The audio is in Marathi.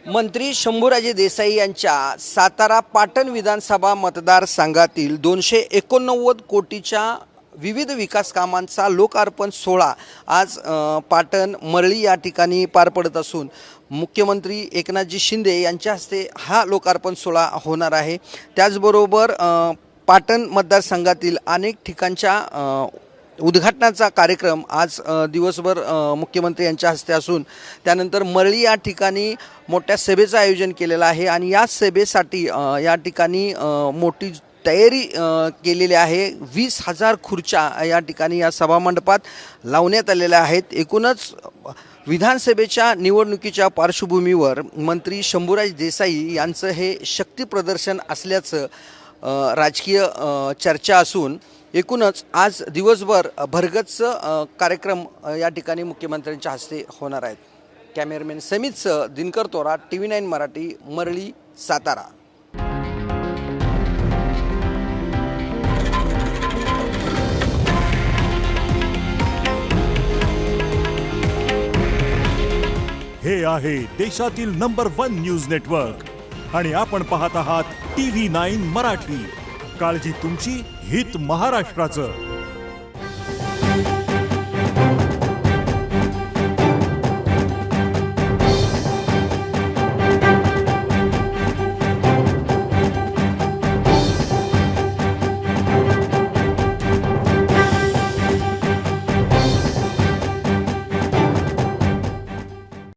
मंत्री शंभूराजे देसाई यांच्या सातारा पाटण विधानसभा मतदारसंघातील 289 कोटीच्या विविध विकास कामांचा लोकार्पण सोहळा आज पाटण मरळी या ठिकाणी पार पडत असून मुख्यमंत्री एकनाथजी शिंदे यांच्या हस्ते हा लोकार्पण सोहळा होणार आहे। त्याचबरोबर पाटण मतदारसंघातील अनेक ठिकाणच्या उद्घाटनाचा कार्यक्रम आज दिवसभर मुख्यमंत्री यांच्या हस्ते असून त्यानंतर मरळी या ठिकाणी मोठ्या सभेचं आयोजन केलेलं आहे आणि या सभेसाठी या ठिकाणी मोठी तयारी केलेली आहे। 20,000 खुर्च्या या ठिकाणी या सभामंडपात लावण्यात आलेल्या आहेत। एकूणच विधानसभेच्या निवडणुकीच्या पार्श्वभूमीवर मंत्री शंभूराज देसाई यांचं हे शक्ती प्रदर्शन असल्याचं राजकीय चर्चा असून एकूणच आज दिवसभर भरगच्च कार्यक्रम या ठिकाणी मुख्यमंत्र्यांच्या हस्ते होणार आहेत। कॅमेरामॅन समितसह दिनकर तोरा, TV9 मराठी, मरळी, सातारा। हे आहे देशातील नंबर 1 न्यूज नेटवर्क आणि आपण पाहत आहात TV9 मराठी। काळजी तुमची, हित महाराष्ट्राचं।